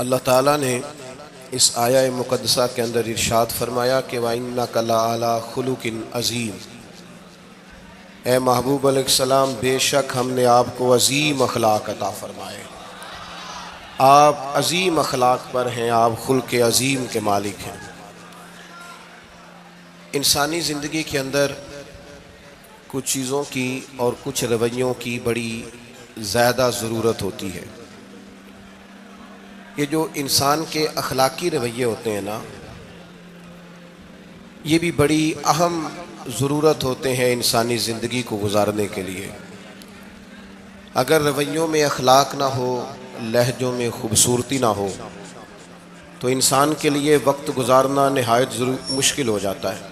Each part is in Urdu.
اللہ تعالیٰ نے اس آیہ مقدسہ کے اندر ارشاد فرمایا کہ وَإِنَّكَ لَعَلَىٰ خُلُقٍ عَظِيمٍ، اے محبوب علیہ السلام بے شک ہم نے آپ کو عظیم اخلاق عطا فرمائے، آپ عظیم اخلاق پر ہیں، آپ خلق عظیم کے مالک ہیں۔ انسانی زندگی کے اندر کچھ چیزوں کی اور کچھ رویوں کی بڑی زیادہ ضرورت ہوتی ہے۔ یہ جو انسان کے اخلاقی رویے ہوتے ہیں نا، یہ بھی بڑی اہم ضرورت ہوتے ہیں انسانی زندگی کو گزارنے کے لیے۔ اگر رویوں میں اخلاق نہ ہو، لہجوں میں خوبصورتی نہ ہو، تو انسان کے لیے وقت گزارنا نہایت مشکل ہو جاتا ہے۔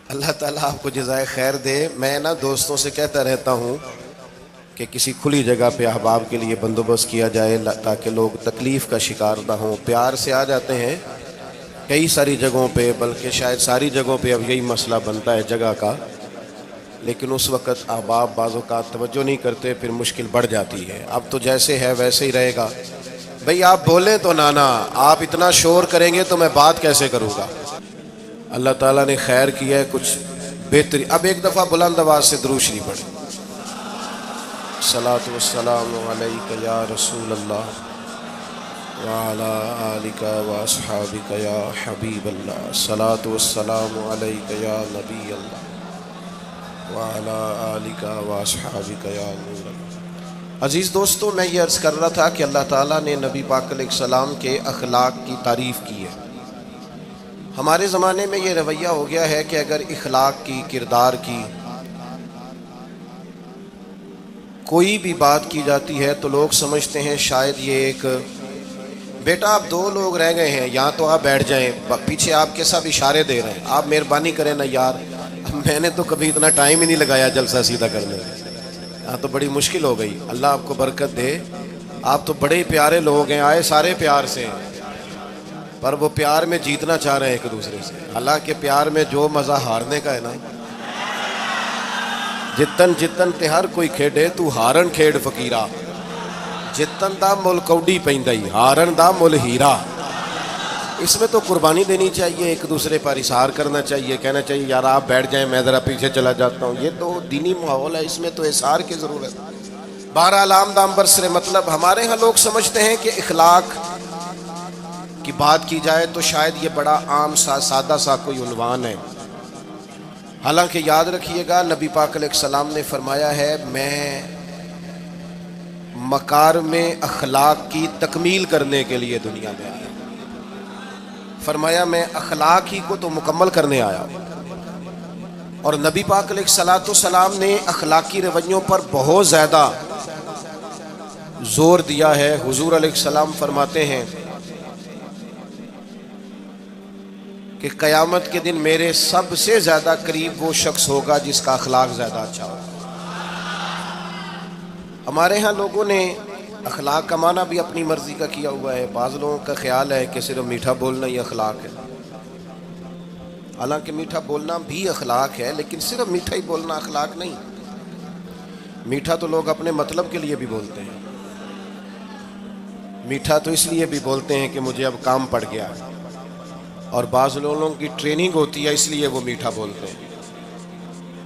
اللہ تعالیٰ آپ کو جزائے خیر دے۔ میں نا دوستوں سے کہتا رہتا ہوں کہ کسی کھلی جگہ پہ احباب کے لیے بندوبست کیا جائے تاکہ لوگ تکلیف کا شکار نہ ہوں۔ پیار سے آ جاتے ہیں کئی ساری جگہوں پہ، بلکہ شاید ساری جگہوں پہ اب یہی مسئلہ بنتا ہے جگہ کا، لیکن اس وقت احباب بعض اوقات توجہ نہیں کرتے، پھر مشکل بڑھ جاتی ہے۔ اب تو جیسے ہے ویسے ہی رہے گا۔ بھئی آپ بولیں تو نانا، آپ اتنا شور کریں گے تو میں بات کیسے کروں گا؟ اللہ تعالیٰ نے خیر کیا ہے، کچھ بہتری۔ اب ایک دفعہ بلند آواز سے درود شریف پڑھیں۔ الصلاۃ والسلام علیک یا رسول اللہ وعلی آلک واصحابک یا حبیب اللہ، الصلاۃ والسلام علیک یا نبی اللہ وعلی آلک واصحابک یا نور اللہ۔ عزیز دوستو، میں یہ عرض کر رہا تھا کہ اللہ تعالیٰ نے نبی پاک علیہ السلام کے اخلاق کی تعریف کی ہے۔ ہمارے زمانے میں یہ رویہ ہو گیا ہے کہ اگر اخلاق کی، کردار کی کوئی بھی بات کی جاتی ہے تو لوگ سمجھتے ہیں شاید یہ ایک بیٹا آپ دو لوگ رہ گئے ہیں، یہاں تو آپ بیٹھ جائیں، پیچھے آپ کے ساتھ اشارے دے رہے ہیں، آپ مہربانی کریں نا یار، میں نے تو کبھی اتنا ٹائم ہی نہیں لگایا جلسہ سیدھا کرنے میں، یہاں تو بڑی مشکل ہو گئی۔ اللہ آپ کو برکت دے، آپ تو بڑے پیارے لوگ ہیں، آئے سارے پیار سے ہیں، پر وہ پیار میں جیتنا چاہ رہے ہیں ایک دوسرے سے۔ حالانکہ پیار میں جو مزہ ہارنے کا ہے نا، جتن جتن تے ہر کوئی کھیڈے تو ہارن کھیڈ فقیرا، جتن دا مل کوڈی پیندائی ہارن دا مل ہیرا۔ اس میں تو قربانی دینی چاہیے، ایک دوسرے پر اظہار کرنا چاہیے، کہنا چاہیے یار آپ بیٹھ جائیں میں ذرا پیچھے چلا جاتا ہوں۔ یہ تو دینی ماحول ہے، اس میں تو اظہار کی ضرورت ہے۔ بہرحال عام دام برسر مطلب ہمارے ہاں لوگ سمجھتے ہیں کہ اخلاق کی بات کی جائے تو شاید یہ بڑا عام سا سادہ سا کوئی عنوان ہے۔ حالانکہ یاد رکھیے گا نبی پاک علیہ السلام نے فرمایا ہے میں مکارم اخلاق کی تکمیل کرنے کے لیے دنیا میں آیا، فرمایا میں اخلاق ہی کو تو مکمل کرنے آیا۔ اور نبی پاک علیہ السلام نے اخلاقی رویوں پر بہت زیادہ زور دیا ہے۔ حضور علیہ السلام فرماتے ہیں کہ قیامت کے دن میرے سب سے زیادہ قریب وہ شخص ہوگا جس کا اخلاق زیادہ اچھا ہوگا۔ ہمارے ہاں لوگوں نے اخلاق کا معنی بھی اپنی مرضی کا کیا ہوا ہے۔ بعض لوگوں کا خیال ہے کہ صرف میٹھا بولنا ہی اخلاق ہے، حالانکہ میٹھا بولنا بھی اخلاق ہے، لیکن صرف میٹھا ہی بولنا اخلاق نہیں۔ میٹھا تو لوگ اپنے مطلب کے لیے بھی بولتے ہیں، میٹھا تو اس لیے بھی بولتے ہیں کہ مجھے اب کام پڑ گیا ہے، اور بعض لوگوں کی ٹریننگ ہوتی ہے اس لیے وہ میٹھا بولتے ہیں۔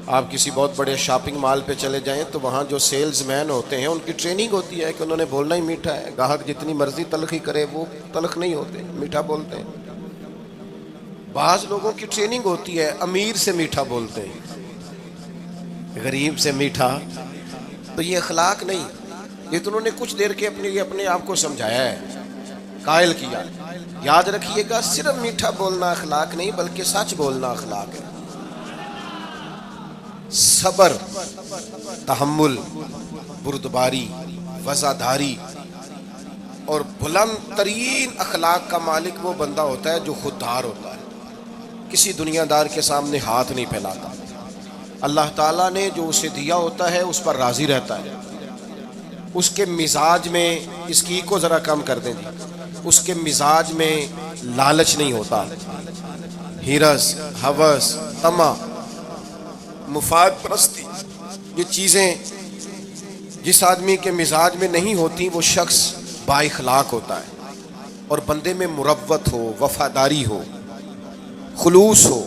آپ کسی بہت بڑے شاپنگ مال پہ چلے جائیں تو وہاں جو سیلز مین ہوتے ہیں ان کی ٹریننگ ہوتی ہے کہ انہوں نے بولنا ہی میٹھا ہے، گاہک جتنی مرضی تلخی کرے وہ تلخ نہیں ہوتے، میٹھا بولتے ہیں۔ بعض لوگوں کی ٹریننگ ہوتی ہے امیر سے میٹھا بولتے ہیں، غریب سے میٹھا، تو یہ اخلاق نہیں، یہ تو انہوں نے کچھ دیر کے اپنے آپ کو سمجھایا ہے، قائل کیا۔ یاد رکھیے گا صرف میٹھا بولنا اخلاق نہیں بلکہ سچ بولنا اخلاق ہے۔ صبر، تحمل، بردباری، وفاداری اور بلند ترین اخلاق کا مالک وہ بندہ ہوتا ہے جو خوددار ہوتا ہے، کسی دنیا دار کے سامنے ہاتھ نہیں پھیلاتا۔ اللہ تعالیٰ نے جو اسے دیا ہوتا ہے اس پر راضی رہتا ہے، اس کے مزاج میں اس کی کو ذرا کم کر دیں، اس کے مزاج میں لالچ نہیں ہوتا، ہرس، ہوس، طمع، مفاد پرستی، یہ چیزیں جس آدمی کے مزاج میں نہیں ہوتی وہ شخص با اخلاق ہوتا ہے، اور بندے میں مروت ہو، وفاداری ہو، خلوص ہو،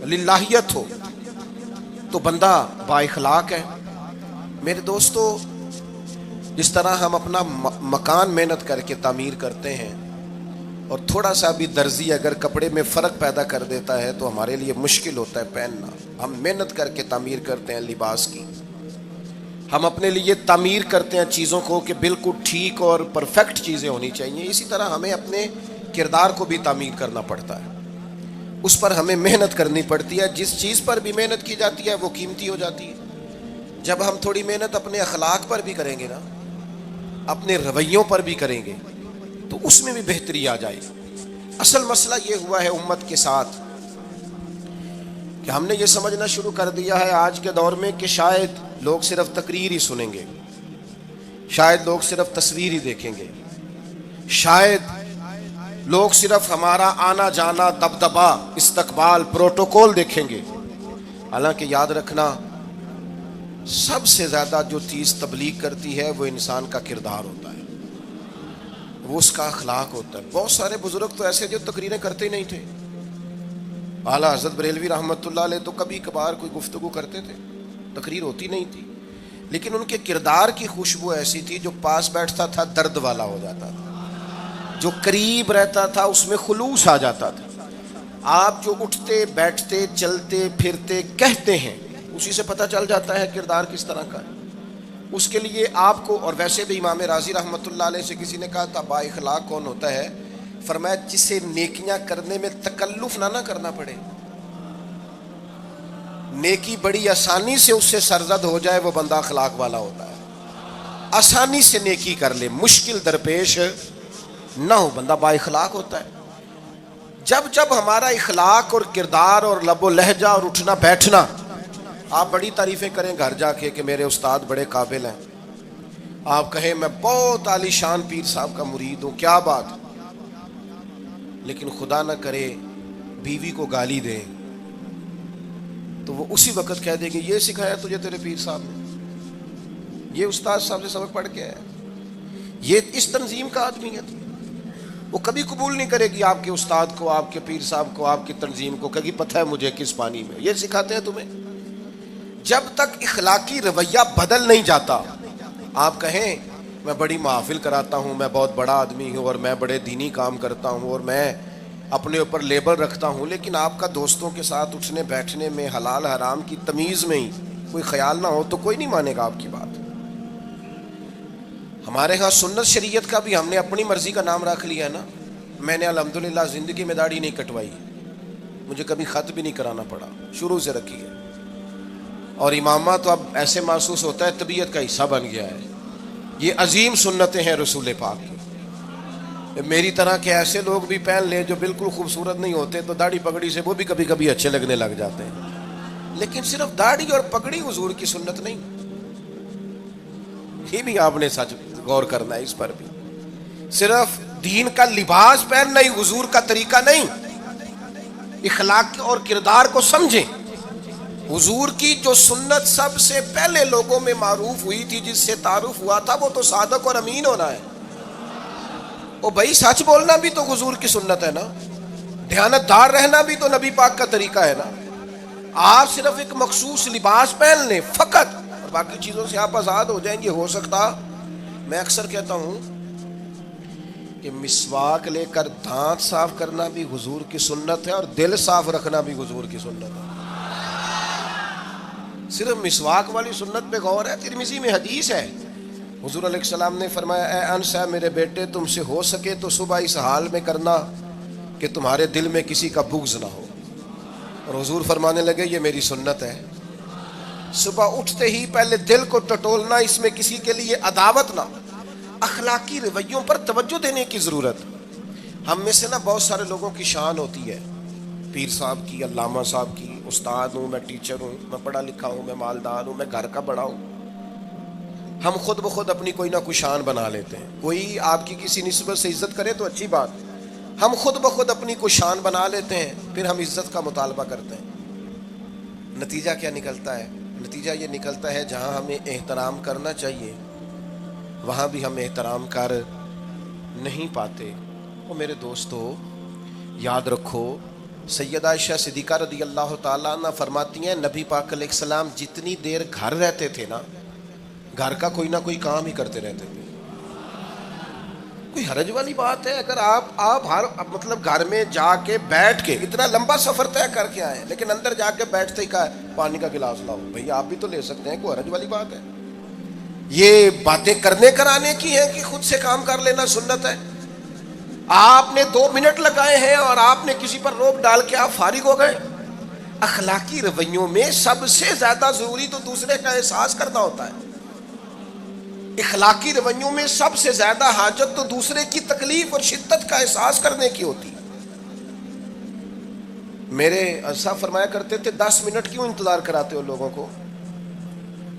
للہیت ہو تو بندہ با اخلاق ہے۔ میرے دوستو، جس طرح ہم اپنا مکان محنت کر کے تعمیر کرتے ہیں، اور تھوڑا سا بھی درزی اگر کپڑے میں فرق پیدا کر دیتا ہے تو ہمارے لیے مشکل ہوتا ہے پہننا۔ ہم محنت کر کے تعمیر کرتے ہیں لباس کی، ہم اپنے لیے تعمیر کرتے ہیں چیزوں کو کہ بالکل ٹھیک اور پرفیکٹ چیزیں ہونی چاہیے۔ اسی طرح ہمیں اپنے کردار کو بھی تعمیر کرنا پڑتا ہے، اس پر ہمیں محنت کرنی پڑتی ہے۔ جس چیز پر بھی محنت کی جاتی ہے وہ قیمتی ہو جاتی ہے۔ جب ہم تھوڑی محنت اپنے اخلاق پر بھی کریں گے نا، اپنے رویوں پر بھی کریں گے، تو اس میں بھی بہتری آ جائے گی۔ اصل مسئلہ یہ ہوا ہے امت کے ساتھ کہ ہم نے یہ سمجھنا شروع کر دیا ہے آج کے دور میں کہ شاید لوگ صرف تقریر ہی سنیں گے، شاید لوگ صرف تصویر ہی دیکھیں گے، شاید لوگ صرف ہمارا آنا جانا، دبدبا، استقبال، پروٹوکول دیکھیں گے۔ حالانکہ یاد رکھنا، سب سے زیادہ جو چیز تبلیغ کرتی ہے وہ انسان کا کردار ہوتا ہے، وہ اس کا اخلاق ہوتا ہے۔ بہت سارے بزرگ تو ایسے جو تقریریں کرتے ہی نہیں تھے۔ اعلیٰ حضرت بریلوی رحمۃ اللہ علیہ تو کبھی کبھار کوئی گفتگو کرتے تھے، تقریر ہوتی نہیں تھی، لیکن ان کے کردار کی خوشبو ایسی تھی جو پاس بیٹھتا تھا درد والا ہو جاتا تھا، جو قریب رہتا تھا اس میں خلوص آ جاتا تھا۔ آپ جو اٹھتے بیٹھتے چلتے پھرتے کہتے ہیں اسی سے پتہ چل جاتا ہے کردار کس طرح کا ہے۔ اس کے لیے آپ کو، اور ویسے بھی امام راضی رحمۃ اللہ علیہ سے کسی نے کہا تھا با اخلاق کون ہوتا ہے؟ فرمایا جسے نیکیاں کرنے میں تکلف نہ کرنا پڑے، نیکی بڑی آسانی سے اس سے سرزد ہو جائے، وہ بندہ اخلاق والا ہوتا ہے۔ آسانی سے نیکی کر لے، مشکل درپیش نہ ہو، بندہ با اخلاق ہوتا ہے۔ جب ہمارا اخلاق اور کردار اور لب و لہجہ اور اٹھنا بیٹھنا، آپ بڑی تعریفیں کریں گھر جا کے کہ میرے استاد بڑے قابل ہیں، آپ کہیں میں بہت عالی شان پیر صاحب کا مرید ہوں، کیا بات، لیکن خدا نہ کرے بیوی کو گالی دیں تو وہ اسی وقت کہہ دے گی یہ سکھایا تجھے تیرے پیر صاحب نے، یہ استاد صاحب سے سبق پڑھ کے آیا، یہ اس تنظیم کا آدمی ہے۔ وہ کبھی قبول نہیں کرے گی آپ کے استاد کو، آپ کے پیر صاحب کو، آپ کی تنظیم کو، کہے گی پتہ ہے مجھے کس پانی میں یہ سکھاتے ہیں تمہیں۔ جب تک اخلاقی رویہ بدل نہیں جاتا، آپ کہیں میں بڑی محافل کراتا ہوں، میں بہت بڑا آدمی ہوں، اور میں بڑے دینی کام کرتا ہوں، اور میں اپنے اوپر لیبل رکھتا ہوں، لیکن آپ کا دوستوں کے ساتھ اٹھنے بیٹھنے میں، حلال حرام کی تمیز میں ہی کوئی خیال نہ ہو تو کوئی نہیں مانے گا آپ کی بات۔ ہمارے ہاں سنت شریعت کا بھی ہم نے اپنی مرضی کا نام رکھ لیا ہے نا۔ میں نے الحمدللہ زندگی میں داڑھی نہیں کٹوائی، مجھے کبھی خط بھی نہیں کرانا پڑا، شروع سے رکھی ہے، اور امامہ تو اب ایسے محسوس ہوتا ہے طبیعت کا حصہ بن گیا ہے۔ یہ عظیم سنتیں ہیں رسول پاک کی۔ میری طرح کے ایسے لوگ بھی پہن لیں جو بالکل خوبصورت نہیں ہوتے تو داڑھی پگڑی سے وہ بھی کبھی کبھی اچھے لگنے لگ جاتے ہیں، لیکن صرف داڑھی اور پگڑی حضور کی سنت نہیں، یہ بھی آپ نے سچ غور کرنا ہے اس پر بھی۔ صرف دین کا لباس پہننا ہی حضور کا طریقہ نہیں، اخلاق اور کردار کو سمجھیں۔ حضور کی جو سنت سب سے پہلے لوگوں میں معروف ہوئی تھی، جس سے تعارف ہوا تھا، وہ تو صادق اور امین ہونا ہے۔ او بھائی سچ بولنا بھی تو حضور کی سنت ہے نا، دیانت دار رہنا بھی تو نبی پاک کا طریقہ ہے نا۔ آپ صرف ایک مخصوص لباس پہن لیں فقط، اور باقی چیزوں سے آپ آزاد ہو جائیں گے۔ ہو سکتا، میں اکثر کہتا ہوں کہ مسواک لے کر دانت صاف کرنا بھی حضور کی سنت ہے، اور دل صاف رکھنا بھی حضور کی سنت ہے۔ صرف مسواک والی سنت پہ غور ہے، ترمذی میں حدیث ہے، حضور علیہ السلام نے فرمایا اے انس ہے میرے بیٹے، تم سے ہو سکے تو صبح اس حال میں کرنا کہ تمہارے دل میں کسی کا بغض نہ ہو، اور حضور فرمانے لگے یہ میری سنت ہے، صبح اٹھتے ہی پہلے دل کو ٹٹولنا، اس میں کسی کے لیے عداوت نہ۔ اخلاقی رویوں پر توجہ دینے کی ضرورت۔ ہم میں سے نا بہت سارے لوگوں کی شان ہوتی ہے، پیر صاحب کی، علامہ صاحب کی، استاد ہوں، میں ٹیچر ہوں، میں پڑھا لکھا ہوں، میں مالدار ہوں، میں گھر کا بڑا ہوں۔ ہم خود بخود اپنی کوئی نہ کوئی شان بنا لیتے ہیں۔ کوئی آپ کی کسی نسبت سے عزت کرے تو اچھی بات، ہم خود بخود اپنی کوئی شان بنا لیتے ہیں، پھر ہم عزت کا مطالبہ کرتے ہیں۔ نتیجہ کیا نکلتا ہے؟ نتیجہ یہ نکلتا ہے جہاں ہمیں احترام کرنا چاہیے وہاں بھی ہم احترام کر نہیں پاتے۔ وہ میرے دوستو یاد رکھو، سیدہ عائشہ صدیقہ رضی اللہ تعالیٰ عنہ فرماتی ہیں نبی پاک علیہ السلام جتنی دیر گھر رہتے تھے نا، گھر کا کوئی نہ کوئی کام ہی کرتے رہتے تھے۔ کوئی حرج والی بات ہے اگر آپ ہر مطلب گھر میں جا کے بیٹھ کے اتنا لمبا سفر طے کر کے آئے لیکن اندر جا کے بیٹھتے ہی کہا پانی کا گلاس لاؤ، بھئی آپ بھی تو لے سکتے ہیں، کوئی حرج والی بات ہے؟ یہ باتیں کرنے کرانے کی ہیں کہ خود سے کام کر لینا سنت ہے؟ آپ نے 2 منٹ لگائے ہیں اور آپ نے کسی پر روک ڈال کے آپ فارغ ہو گئے۔ اخلاقی رویوں میں سب سے زیادہ ضروری تو دوسرے کا احساس کرنا ہوتا ہے۔ اخلاقی رویوں میں سب سے زیادہ حاجت تو دوسرے کی تکلیف اور شدت کا احساس کرنے کی ہوتی ہے۔ میرے صاحب فرمایا کرتے تھے 10 منٹ کیوں انتظار کراتے ہو لوگوں کو؟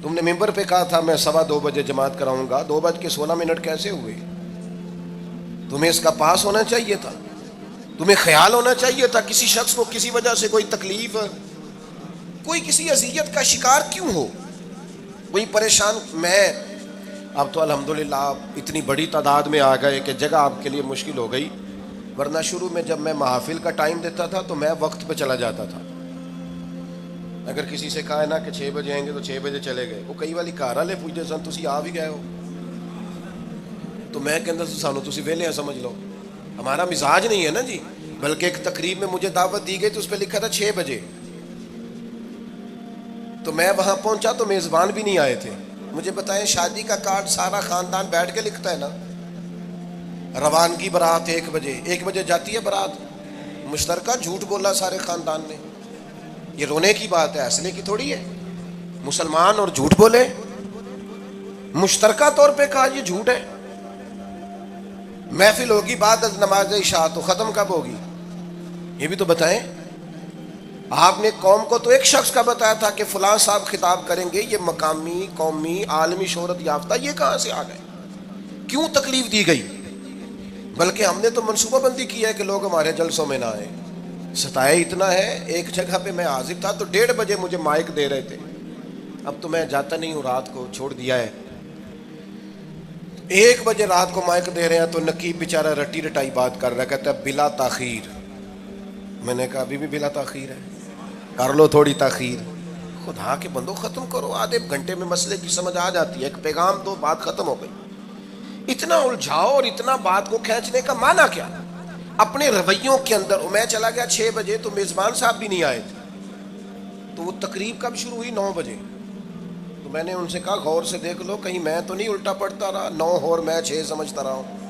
تم نے ممبر پہ کہا تھا میں 2:15 بجے جماعت کراؤں گا، 2:16 کیسے ہوئے؟ تمہیں اس کا پاس ہونا چاہیے تھا، تمہیں خیال ہونا چاہیے تھا کسی شخص کو کسی وجہ سے کوئی تکلیف، کوئی کسی اذیت کا شکار کیوں ہو، کوئی پریشان۔ میں اب تو الحمدللہ اتنی بڑی تعداد میں آ گئے کہ جگہ آپ کے لیے مشکل ہو گئی، ورنہ شروع میں جب میں محافل کا ٹائم دیتا تھا تو میں وقت پہ چلا جاتا تھا۔ اگر کسی سے کہا ہے نا کہ 6 بجے آئیں گے تو 6 بجے چلے گئے، وہ کئی والی گھر والے پوچھتے سن تسی آ بھی گئے ہو، تو میں کہتا سانو تسی ویلے ہیں سمجھ لو، ہمارا مزاج نہیں ہے نا جی۔ بلکہ ایک تقریب میں مجھے دعوت دی گئی تو اس پہ لکھا تھا 6 بجے، تو میں وہاں پہنچا تو میزبان بھی نہیں آئے تھے۔ مجھے بتائیں شادی کا کارڈ سارا خاندان بیٹھ کے لکھتا ہے نا، روانگی برات 1 بجے، 1 بجے جاتی ہے برات، مشترکہ جھوٹ بولا سارے خاندان نے۔ یہ رونے کی بات ہے، ہنسنے کی تھوڑی ہے۔ مسلمان اور جھوٹ بولے، مشترکہ طور پہ کہا یہ جھوٹ ہے۔ محفل ہوگی بعد از نماز عشاء، تو ختم کب ہوگی یہ بھی تو بتائیں۔ آپ نے قوم کو تو ایک شخص کا بتایا تھا کہ فلاں صاحب خطاب کریں گے، یہ مقامی، قومی، عالمی شہرت یافتہ، یہ کہاں سے آ گئے؟ کیوں تکلیف دی گئی؟ بلکہ ہم نے تو منصوبہ بندی کی ہے کہ لوگ ہمارے جلسوں میں نہ آئیں۔ ستایا اتنا ہے، ایک جگہ پہ میں حاضر تھا تو 1:30 بجے مجھے مائک دے رہے تھے، اب تو میں جاتا نہیں ہوں، رات کو چھوڑ دیا ہے۔ 1 بجے رات کو مائک دے رہے ہیں تو نقیب بیچارہ رٹی رٹائی بات کر رہا ہے، کہتا ہے بلا تاخیر۔ میں نے کہا ابھی بھی بلا تاخیر ہے، کر لو تھوڑی تاخیر۔ خدا کے بندو ختم کرو، آدھے گھنٹے میں مسئلے کی سمجھ آ جاتی ہے، ایک پیغام دو، بات ختم ہو گئی۔ اتنا الجھاؤ اور اتنا بات کو کھینچنے کا معنی کیا؟ اپنے رویوں کے اندر۔ میں چلا گیا 6 بجے تو میزبان صاحب بھی نہیں آئے تھے، تو وہ تقریب کب شروع ہوئی؟ 9 بجے۔ تو میں نے ان سے کہا غور سے دیکھ لو کہیں میں تو نہیں الٹا پڑتا رہا، 9 اور میں 6 سمجھتا رہا ہوں۔